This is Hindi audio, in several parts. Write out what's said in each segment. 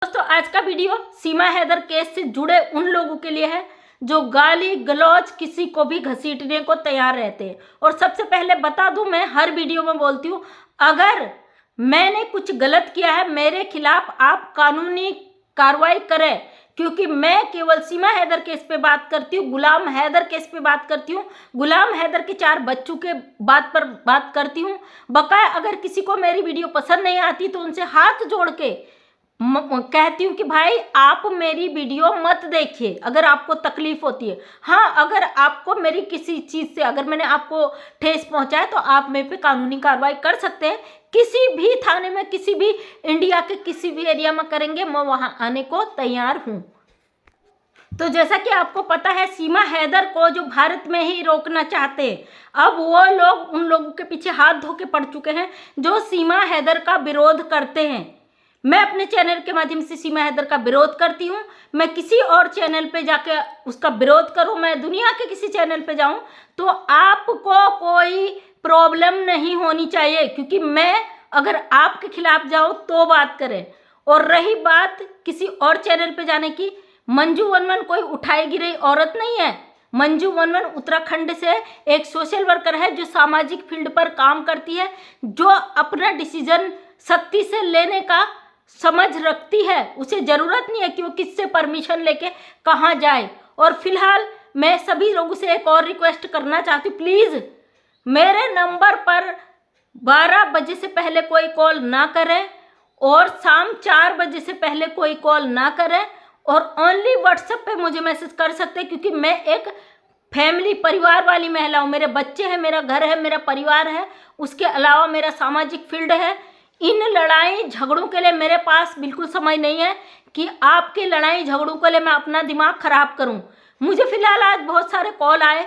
दोस्तों आज का वीडियो सीमा हैदर केस से जुड़े उन लोगों के लिए है जो गाली गलौज किसी को भी घसीटने को तैयार रहते हैं। और सबसे पहले बता दूं, मैं हर वीडियो में बोलती हूँ, अगर मैंने कुछ गलत किया है मेरे खिलाफ आप कानूनी कार्रवाई करें, क्योंकि मैं केवल सीमा हैदर केस पे बात करती हूँ, गुलाम हैदर केस पे बात करती हूँ, गुलाम हैदर के 4 बच्चों के बात पर बात करती हूँ। बकाया अगर किसी को मेरी वीडियो पसंद नहीं आती तो उनसे हाथ जोड़ के कहती हूँ कि भाई आप मेरी वीडियो मत देखिए अगर आपको तकलीफ होती है। हाँ, अगर आपको मेरी किसी चीज़ से अगर मैंने आपको ठेस पहुँचाया तो आप मेरे पे कानूनी कार्रवाई कर सकते हैं, किसी भी थाने में, किसी भी इंडिया के किसी भी एरिया में करेंगे, मैं वहाँ आने को तैयार हूँ। तो जैसा कि आपको पता है, सीमा हैदर को जो भारत में ही रोकना चाहते हैं, अब वो लोग उन लोगों के पीछे हाथ धो के पड़ चुके हैं जो सीमा हैदर का विरोध करते हैं। मैं अपने चैनल के माध्यम से सीमा हैदर का विरोध करती हूँ। मैं किसी और चैनल पे जाके उसका विरोध करूँ, मैं दुनिया के किसी चैनल पे जाऊँ तो आपको कोई प्रॉब्लम नहीं होनी चाहिए, क्योंकि मैं अगर आपके खिलाफ जाऊँ तो बात करें। और रही बात किसी और चैनल पे जाने की, मंजू वनवन कोई उठाई गिरी औरत नहीं है। मंजू वनवन उत्तराखंड से एक सोशल वर्कर है जो सामाजिक फील्ड पर काम करती है, जो अपना डिसीजन सख्ती से लेने का समझ रखती है। उसे ज़रूरत नहीं है कि वो किससे परमिशन लेके कहाँ जाए। और फिलहाल मैं सभी लोगों से एक और रिक्वेस्ट करना चाहती हूँ, प्लीज़ मेरे नंबर पर 12 बजे से पहले कोई कॉल ना करें और शाम 4 बजे से पहले कोई कॉल ना करें, और ओनली व्हाट्सएप पे मुझे मैसेज कर सकते हैं, क्योंकि मैं एक फैमिली परिवार वाली महिला हूँ। मेरे बच्चे हैं, मेरा घर है, मेरा परिवार है, उसके अलावा मेरा सामाजिक फील्ड है। इन लड़ाई झगड़ों के लिए मेरे पास बिल्कुल समय नहीं है कि आपके लड़ाई झगड़ों के लिए मैं अपना दिमाग खराब करूं। मुझे फिलहाल आज बहुत सारे कॉल आए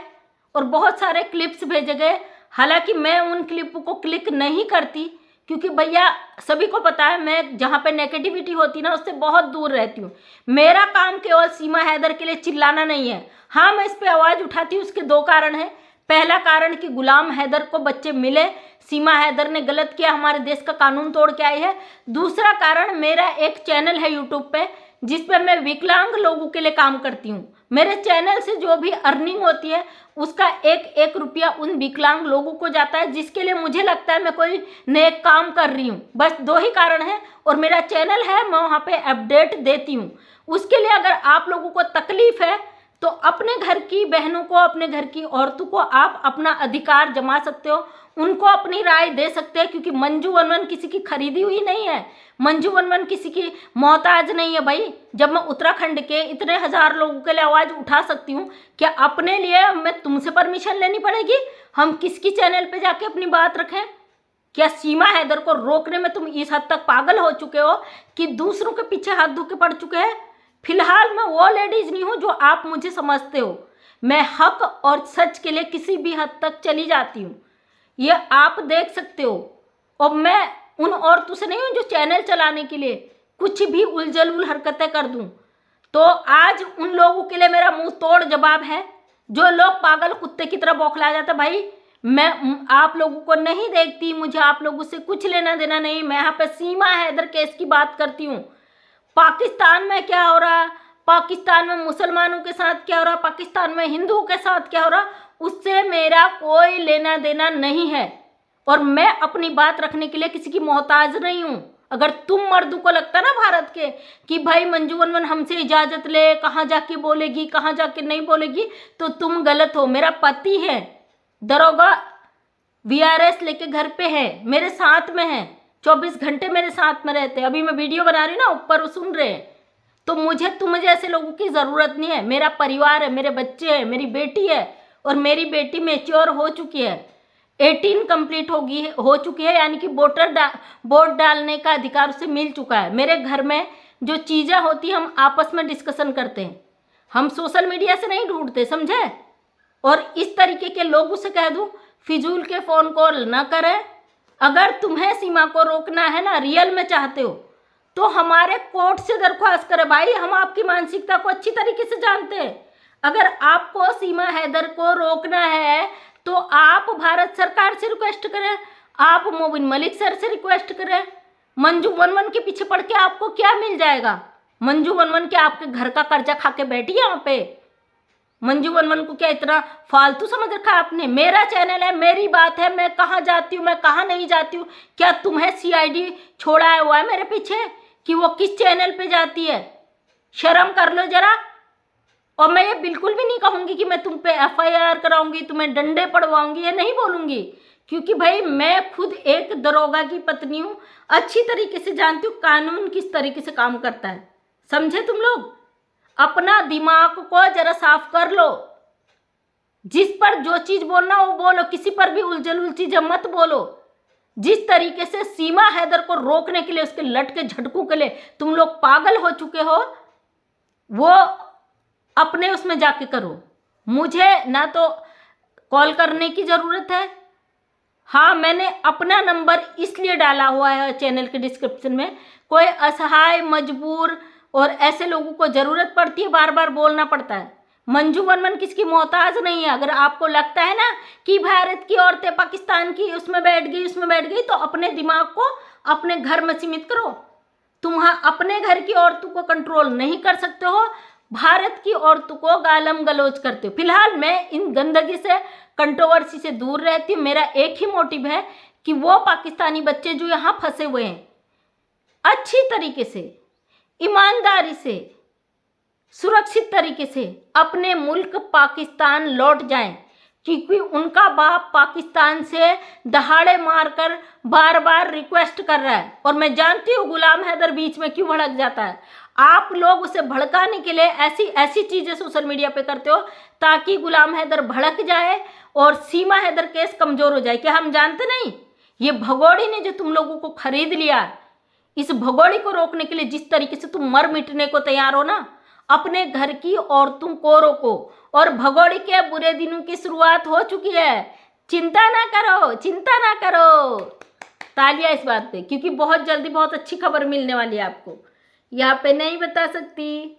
और बहुत सारे क्लिप्स भेजे गए, हालांकि मैं उन क्लिप को क्लिक नहीं करती, क्योंकि भैया सभी को पता है मैं जहाँ पे नेगेटिविटी होती ना उससे बहुत दूर रहती हूँ। मेरा काम केवल सीमा हैदर के लिए चिल्लाना नहीं है। हाँ, मैं इस पर आवाज़ उठाती हूँ, उसके 2 कारण हैं। पहला कारण कि गुलाम हैदर को बच्चे मिले, सीमा हैदर ने गलत किया, हमारे देश का कानून तोड़ के आई है। दूसरा कारण, मेरा एक चैनल है यूट्यूब पे जिस पे मैं विकलांग लोगों के लिए काम करती हूँ। मेरे चैनल से जो भी अर्निंग होती है उसका 1-1 रुपया उन विकलांग लोगों को जाता है, जिसके लिए मुझे लगता है मैं कोई नेक काम कर रही हूँ। बस 2 ही कारण है, और मेरा चैनल है, मैं वहाँ पे अपडेट देती हूँ। उसके लिए अगर आप लोगों को तकलीफ है तो अपने घर की बहनों को, अपने घर की औरतों को आप अपना अधिकार जमा सकते हो, उनको अपनी राय दे सकते हैं, क्योंकि मंजू वनवन किसी की खरीदी हुई नहीं है, मंजू वनवन किसी की मोहताज नहीं है। भाई, जब मैं उत्तराखंड के इतने 1000 लोगों के लिए आवाज़ उठा सकती हूँ, क्या अपने लिए मैं तुमसे परमिशन लेनी पड़ेगी? हम किसकी चैनल पे जाके अपनी बात रखें? क्या सीमा हैदर को रोकने में तुम इस हद तक पागल हो चुके हो कि दूसरों के पीछे हाथ धो के पड़ चुके हैं? फिलहाल मैं वो लेडीज नहीं हूँ जो आप मुझे समझते हो। मैं हक और सच के लिए किसी भी हद तक चली जाती हूँ, ये आप देख सकते हो। और मैं उन औरतों से नहीं हूँ जो चैनल चलाने के लिए कुछ भी उलझुल हरकतें कर दूँ। तो आज उन लोगों के लिए मेरा मुंह तोड़ जवाब है, जो लोग पागल कुत्ते की तरह बौखला जाते। भाई, मैं आप लोगों को नहीं देखती, मुझे आप लोगों से कुछ लेना देना नहीं। मैं यहाँ पे सीमा हैदर केस की बात करती हूँ। पाकिस्तान में क्या हो रहा, पाकिस्तान में मुसलमानों के साथ क्या हो रहा, पाकिस्तान में हिंदुओं के साथ क्या हो रहा, उससे मेरा कोई लेना देना नहीं है। और मैं अपनी बात रखने के लिए किसी की मोहताज नहीं हूँ। अगर तुम मर्दों को लगता ना भारत के कि भाई मंजू वनवन हमसे इजाज़त ले, कहाँ जाके बोलेगी, कहाँ जाके नहीं बोलेगी, तो तुम गलत हो। मेरा पति है, दरोगा VRS लेके घर पे है, मेरे साथ में है, 24 घंटे मेरे साथ में रहते हैं। अभी मैं वीडियो बना रही हूँ ना, ऊपर वो सुन रहे हैं। तो मुझे तुम जैसे लोगों की ज़रूरत नहीं है। मेरा परिवार है, मेरे बच्चे हैं, मेरी बेटी है, और मेरी बेटी मैच्योर हो चुकी है, 18 कंप्लीट हो चुकी है, यानी कि वोट डालने का अधिकार उसे मिल चुका है। मेरे घर में जो चीज़ें होती हैं हम आपस में डिस्कशन करते हैं, हम सोशल मीडिया से नहीं ढूंढते, समझे? और इस तरीके के लोगों से कह दूँ फिजूल के फ़ोन कॉल ना करें। अगर तुम्हें सीमा को रोकना है ना, रियल में चाहते हो, तो हमारे कोर्ट से दरख्वास्त करें। भाई, हम आपकी मानसिकता को अच्छी तरीके से जानते हैं। अगर आपको सीमा हैदर को रोकना है तो आप भारत सरकार से रिक्वेस्ट करें, आप मोबिन मलिक सर से रिक्वेस्ट करें, मंजू वनवन के पीछे पड़ के आपको क्या मिल जाएगा? मंजू वनवन क्या आपके घर का कर्जा खा के बैठी है यहाँ पे? मंजू वनवन को क्या इतना फालतू समझ रखा है आपने? मेरा चैनल है, मेरी बात है, मैं कहाँ जाती हूँ, मैं कहाँ नहीं जाती हूँ। क्या तुम्हें सीआईडी छोड़ा हुआ है मेरे पीछे कि वो किस चैनल पे जाती है? शर्म कर लो जरा। और मैं ये बिल्कुल भी नहीं कहूँगी कि मैं तुम पे एफआईआर कराऊंगी, तुम्हें डंडे पड़वाऊंगी, ये नहीं बोलूँगी, क्योंकि भाई मैं खुद एक दरोगा की पत्नी हूँ, अच्छी तरीके से जानती हूँ कानून किस तरीके से काम करता है। समझे तुम लोग? अपना दिमाग को जरा साफ कर लो। जिस पर जो चीज बोलना वो बोलो, किसी पर भी उलझल चीजें मत बोलो। जिस तरीके से सीमा हैदर को रोकने के लिए, उसके लटके झटकों के लिए तुम लोग पागल हो चुके हो, वो अपने उसमें जाके करो। मुझे ना तो कॉल करने की जरूरत है। हाँ, मैंने अपना नंबर इसलिए डाला हुआ है चैनल के डिस्क्रिप्शन में, कोई असहाय, मजबूर और ऐसे लोगों को जरूरत पड़ती है, बार बार बोलना पड़ता है। मंजू वनवन किसकी मोहताज नहीं है। अगर आपको लगता है ना कि भारत की औरतें पाकिस्तान की उसमें बैठ गई, तो अपने दिमाग को अपने घर में सीमित करो। तुम अपने घर की औरतों को कंट्रोल नहीं कर सकते हो, भारत की औरतों को गालम गलौज करते हो। फिलहाल मैं इन गंदगी से, कंट्रोवर्सी से दूर रहती हूँ। मेरा एक ही मोटिव है कि वो पाकिस्तानी बच्चे जो यहाँ फंसे हुए हैं, अच्छी तरीके से, ईमानदारी से, सुरक्षित तरीके से अपने मुल्क पाकिस्तान लौट जाएं, क्योंकि उनका बाप पाकिस्तान से दहाड़े मारकर बार बार रिक्वेस्ट कर रहा है। और मैं जानती हूँ गुलाम हैदर बीच में क्यों भड़क जाता है। आप लोग उसे भड़काने के लिए ऐसी ऐसी चीजें सोशल मीडिया पे करते हो ताकि गुलाम हैदर भड़क जाए और सीमा हैदर केस कमजोर हो जाए। क्या हम जानते नहीं? ये भगोड़ी ने जो तुम लोगों को खरीद लिया, इस भगोड़ी को रोकने के लिए जिस तरीके से तुम मर मिटने को तैयार हो ना, अपने घर की औरतों को रोको। और भगोड़ी के बुरे दिनों की शुरुआत हो चुकी है। चिंता ना करो, चिंता ना करो। तालियां इस बात पे, क्योंकि बहुत जल्दी बहुत अच्छी खबर मिलने वाली है आपको। यहाँ पे नहीं बता सकती।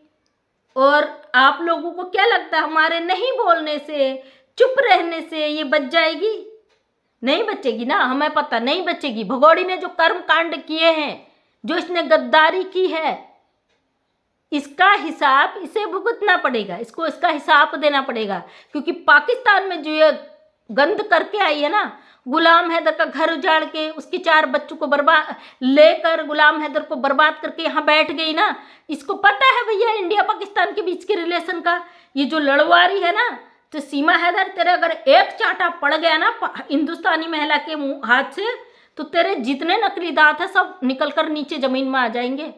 और आप लोगों को क्या लगता है हमारे नहीं बोलने से, चुप रहने से ये बच जाएगी? नहीं बचेगी ना, हमें पता नहीं बचेगी। भगोड़ी ने जो कर्म कांड किए हैं, जो इसने गद्दारी की है, इसका हिसाब इसे भुगतना पड़ेगा। इसको इसका हिसाब देना पड़ेगा, क्योंकि पाकिस्तान में जो ये गंद करके आई है ना, गुलाम हैदर का घर उजाड़ के, उसके 4 बच्चों को बर्बाद लेकर, गुलाम हैदर को बर्बाद करके यहाँ बैठ गई ना। इसको पता है भैया इंडिया पाकिस्तान के बीच के रिलेशन का। ये जो लड़वारी है ना, तो सीमा हैदर तेरे अगर एक चांटा पड़ गया ना हिंदुस्तानी महिला के हाथ से, तो तेरे जितने नकली दांत है सब निकल कर नीचे जमीन में आ जाएंगे।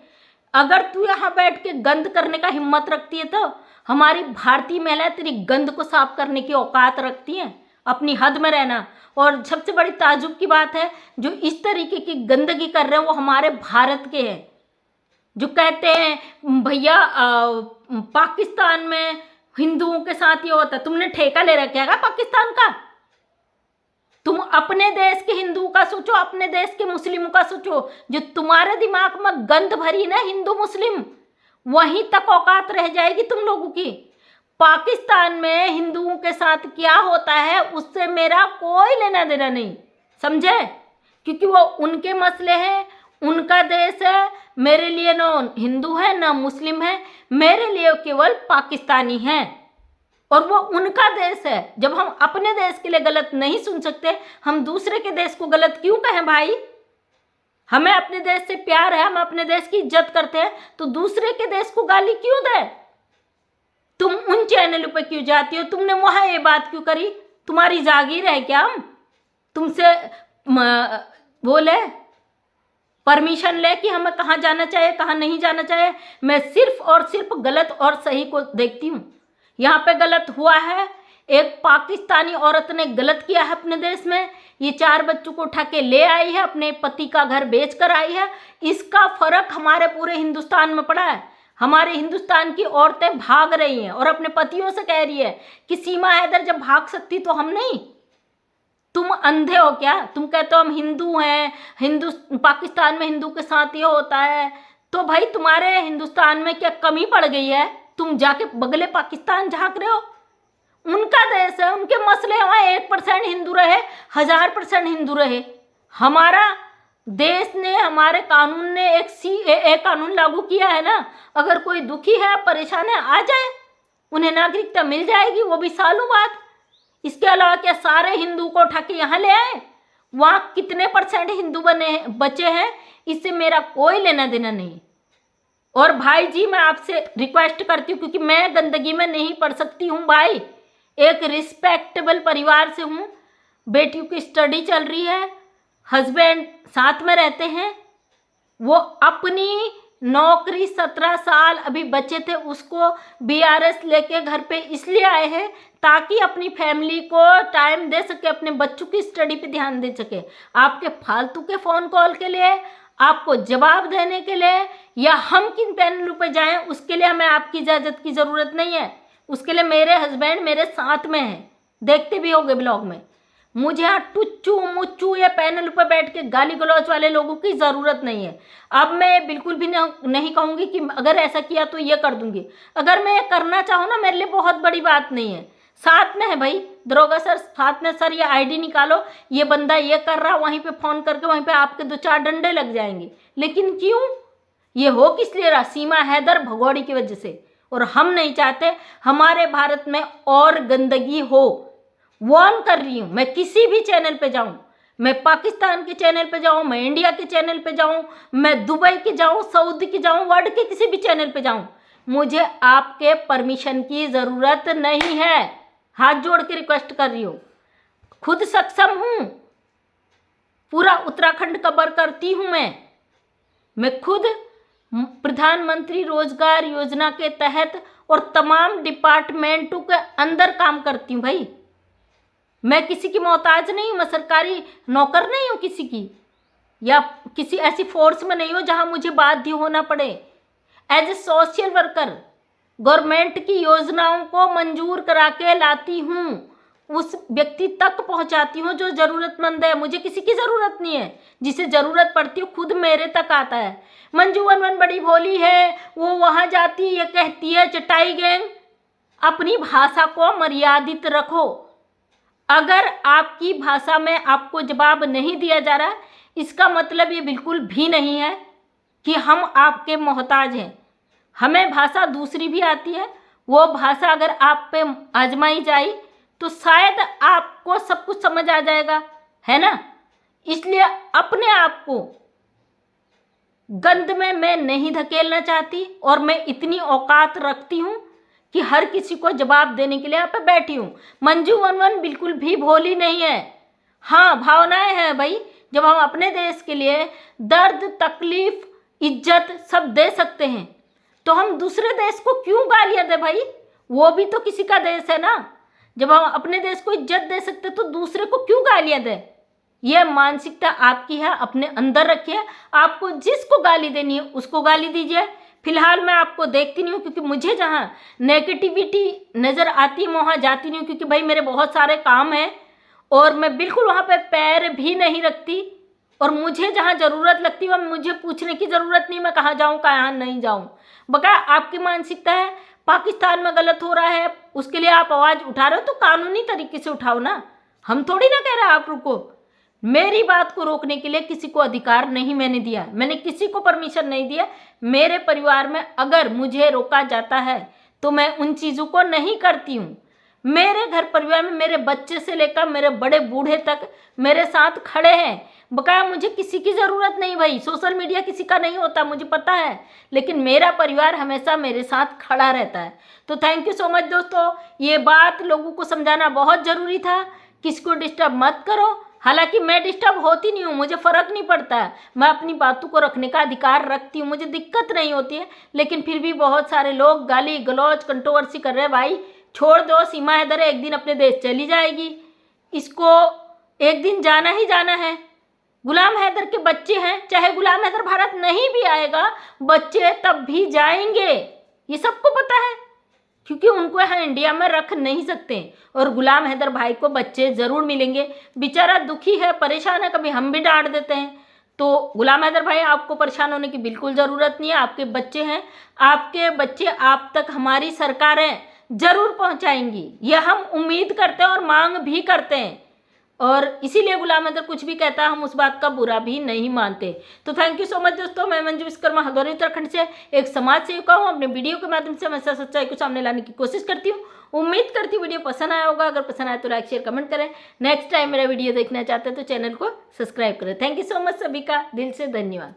अगर तू यहाँ बैठ के गंद करने का हिम्मत रखती है, तो हमारी भारतीय महिला तेरी गंद को साफ करने की औकात रखती है। अपनी हद में रहना। और सबसे बड़ी ताजुब की बात है, जो इस तरीके की गंदगी कर रहे हैं वो हमारे भारत के हैं, जो कहते हैं भैया पाकिस्तान में हिंदुओं के साथ ये होता है। तुमने ठेका ले रखा है पाकिस्तान का? तुम अपने देश के हिंदुओं का सोचो, अपने देश के मुस्लिमों का सोचो। जो तुम्हारे दिमाग में गंद भरी ना हिंदू मुस्लिम, वहीं तक औकात रह जाएगी तुम लोगों की। पाकिस्तान में हिंदुओं के साथ क्या होता है उससे मेरा कोई लेना देना नहीं, समझे? क्योंकि वो उनके मसले हैं, उनका देश है। मेरे लिए ना हिंदू है ना मुस्लिम है, मेरे लिए केवल पाकिस्तानी है और वो उनका देश है। जब हम अपने देश के लिए गलत नहीं सुन सकते, हम दूसरे के देश को गलत क्यों कहें भाई? हमें अपने देश से प्यार है, हम अपने देश की इज्जत करते हैं, तो दूसरे के देश को गाली क्यों दें? तुम उन चैनलों पे क्यों जाती हो? तुमने वहां ये बात क्यों करी? तुम्हारी जागीर है क्या हम तुमसे बोले परमिशन ले कि हमें कहाँ जाना चाहिए कहाँ नहीं जाना चाहिए? मैं सिर्फ और सिर्फ गलत और सही को देखती हूँ। यहाँ पे गलत हुआ है, एक पाकिस्तानी औरत ने गलत किया है अपने देश में। ये 4 बच्चों को उठा के ले आई है, अपने पति का घर बेच कर आई है। इसका फर्क हमारे पूरे हिंदुस्तान में पड़ा है। हमारे हिंदुस्तान की औरतें भाग रही हैं और अपने पतियों से कह रही है कि सीमा हैदर जब भाग सकती तो हम नहीं। तुम अंधे हो क्या? तुम कहते हो हम हिंदू हैं, हिंदू पाकिस्तान में हिंदू के साथ ये होता है, तो भाई तुम्हारे हिंदुस्तान में क्या कमी पड़ गई है? तुम जाके बगले पाकिस्तान झांक रहे हो। उनका देश है, उनके मसले, वहाँ 1% हिंदू रहे, 1000% हिंदू रहे। हमारा देश ने, हमारे कानून ने एक CAA कानून लागू किया है ना। अगर कोई दुखी है, परेशान है, आ जाए, उन्हें नागरिकता मिल जाएगी, वो भी सालों बाद। इसके अलावा क्या सारे हिंदू को उठा के यहाँ ले आए? वहाँ कितने % हिंदू बचे हैं, इससे मेरा कोई लेना देना नहीं। और भाई जी, मैं आपसे रिक्वेस्ट करती हूँ, क्योंकि मैं गंदगी में नहीं पड़ सकती हूँ भाई। एक रिस्पेक्टेबल परिवार से हूँ, बेटियों की स्टडी चल रही है, हस्बैंड साथ में रहते हैं, वो अपनी नौकरी 17 साल अभी बचे थे, उसको BRS लेके घर पे इसलिए आए हैं ताकि अपनी फैमिली को टाइम दे सके, अपने बच्चों की स्टडी पे ध्यान दे सके। आपके फालतू के फ़ोन कॉल के लिए, आपको जवाब देने के लिए, या हम किन पैनलों पे जाएं, उसके लिए हमें आपकी इजाज़त की ज़रूरत नहीं है। उसके लिए मेरे हस्बैंड मेरे साथ में हैं, देखते भी होंगे ब्लॉग में। मुझे यहाँ टुच्चू मुच्चू या पैनल पर बैठ के गाली गलौज वाले लोगों की ज़रूरत नहीं है। अब मैं बिल्कुल भी नहीं कहूँगी कि अगर ऐसा किया तो ये कर दूँगी। अगर मैं ये करना चाहूँ ना, मेरे लिए बहुत बड़ी बात नहीं है। साथ में है भाई दरोगा सर, साथ में सर ये ID निकालो, ये बंदा ये कर रहा, वहीं पे फ़ोन करके वहीं पे आपके 2-4 डंडे लग जाएंगे। लेकिन क्यों? ये हो किस लिए रहा? सीमा हैदर भगौड़ी की वजह से। और हम नहीं चाहते हमारे भारत में और गंदगी हो। वार्न कर रही हूँ, मैं किसी भी चैनल पे जाऊँ, मैं पाकिस्तान के चैनल पे जाऊँ, मैं इंडिया के चैनल पे जाऊँ, मैं दुबई के जाऊँ, सऊदी के जाऊँ, वर्ल्ड के किसी भी चैनल पे जाऊँ, मुझे आपके परमिशन की ज़रूरत नहीं है। हाथ जोड़ के रिक्वेस्ट कर रही हूँ, खुद सक्षम हूँ, पूरा उत्तराखंड कवर करती हूँ मैं खुद प्रधानमंत्री रोजगार योजना के तहत और तमाम डिपार्टमेंटों के अंदर काम करती हूँ भाई। मैं किसी की मोहताज नहीं हूँ, मैं सरकारी नौकर नहीं हूँ किसी की, या किसी ऐसी फोर्स में नहीं हूँ जहाँ मुझे बाध्य होना पड़े। As a social worker government की योजनाओं को मंजूर करा के लाती हूँ, उस व्यक्ति तक पहुँचाती हूँ जो ज़रूरतमंद है। मुझे किसी की ज़रूरत नहीं है, जिसे ज़रूरत पड़ती है खुद मेरे तक आता है। मंजू वन बड़ी भोली है, वो वहाँ जाती है, कहती है चटाई गैंग। अपनी भाषा को मर्यादित रखो। अगर आपकी भाषा में आपको जवाब नहीं दिया जा रहा, इसका मतलब ये बिल्कुल भी नहीं है कि हम आपके मोहताज हैं। हमें भाषा दूसरी भी आती है, वो भाषा अगर आप पे आजमाई जाए तो शायद आपको सब कुछ समझ आ जाएगा, है ना। इसलिए अपने आप को गंद में मैं नहीं धकेलना चाहती, और मैं इतनी औकात रखती हूँ कि हर किसी को जवाब देने के लिए यहाँ पे बैठी हूँ। मंजू वन बिल्कुल भी भोली नहीं है। हाँ, भावनाएं हैं भाई। जब हम अपने देश के लिए दर्द, तकलीफ, इज्जत सब दे सकते हैं, तो हम दूसरे देश को क्यों गालियाँ दें भाई? वो भी तो किसी का देश है ना। जब हम अपने देश को इज्जत दे सकते तो दूसरे को क्यों गालियाँ दें? यह मानसिकता आपकी है, अपने अंदर रखिए। आपको जिसको गाली देनी है उसको गाली दीजिए। फिलहाल मैं आपको देखती नहीं हूँ, क्योंकि मुझे जहाँ नेगेटिविटी नज़र आती है वहाँ जाती नहीं हूँ, क्योंकि भाई मेरे बहुत सारे काम हैं और मैं बिल्कुल वहाँ पे पैर भी नहीं रखती। और मुझे जहाँ ज़रूरत लगती है मुझे पूछने की ज़रूरत नहीं मैं कहाँ जाऊँ कहाँ नहीं जाऊँ। बका आपकी मानसिकता है पाकिस्तान में गलत हो रहा है, उसके लिए आप आवाज़ उठा रहे हो तो कानूनी तरीके से उठाओ ना। हम थोड़ी ना कह रहे आप रुको। मेरी बात को रोकने के लिए किसी को अधिकार नहीं मैंने दिया, मैंने किसी को परमिशन नहीं दिया। मेरे परिवार में अगर मुझे रोका जाता है तो मैं उन चीज़ों को नहीं करती हूँ। मेरे घर परिवार में मेरे बच्चे से लेकर मेरे बड़े बूढ़े तक मेरे साथ खड़े हैं। बकाया मुझे किसी की ज़रूरत नहीं भाई, सोशल मीडिया किसी का नहीं होता मुझे पता है, लेकिन मेरा परिवार हमेशा मेरे साथ खड़ा रहता है। तो थैंक यू सो मच दोस्तों, ये बात लोगों को समझाना बहुत ज़रूरी था। किसी को डिस्टर्ब मत करो। हालांकि मैं डिस्टर्ब होती नहीं हूँ, मुझे फ़र्क नहीं पड़ता है, मैं अपनी बातों को रखने का अधिकार रखती हूँ, मुझे दिक्कत नहीं होती है। लेकिन फिर भी बहुत सारे लोग गाली गलौज कंट्रोवर्सी कर रहे हैं। भाई छोड़ दो, सीमा हैदर एक दिन अपने देश चली जाएगी, इसको एक दिन जाना ही जाना है। गुलाम हैदर के बच्चे हैं, चाहे गुलाम हैदर भारत नहीं भी आएगा बच्चे तब भी जाएंगे, ये सबको पता है, क्योंकि उनको यहाँ इंडिया में रख नहीं सकते। और गुलाम हैदर भाई को बच्चे ज़रूर मिलेंगे। बेचारा दुखी है, परेशान है, कभी हम भी डांट देते हैं। तो गुलाम हैदर भाई आपको परेशान होने की बिल्कुल ज़रूरत नहीं है, आपके बच्चे हैं, आपके बच्चे आप तक हमारी सरकारें ज़रूर पहुँचाएंगी, यह हम उम्मीद करते हैं और मांग भी करते हैं। और इसीलिए गुलाम हैदर कुछ भी कहता है हम उस बात का बुरा भी नहीं मानते। तो थैंक यू सो मच दोस्तों। मैं मंजू विश्वकर्मा हल्द्वानी उत्तराखंड से एक समाज सेविका हूँ। अपने वीडियो के माध्यम से हमेशा सच्चाई को सामने लाने की कोशिश करती हूँ। उम्मीद करती हूँ वीडियो पसंद आया होगा। अगर पसंद आया तो लाइक शेयर कमेंट करें। नेक्स्ट टाइम मेरा वीडियो देखना चाहते हैं तो चैनल को सब्सक्राइब करें। थैंक यू सो मच, सभी का दिल से धन्यवाद।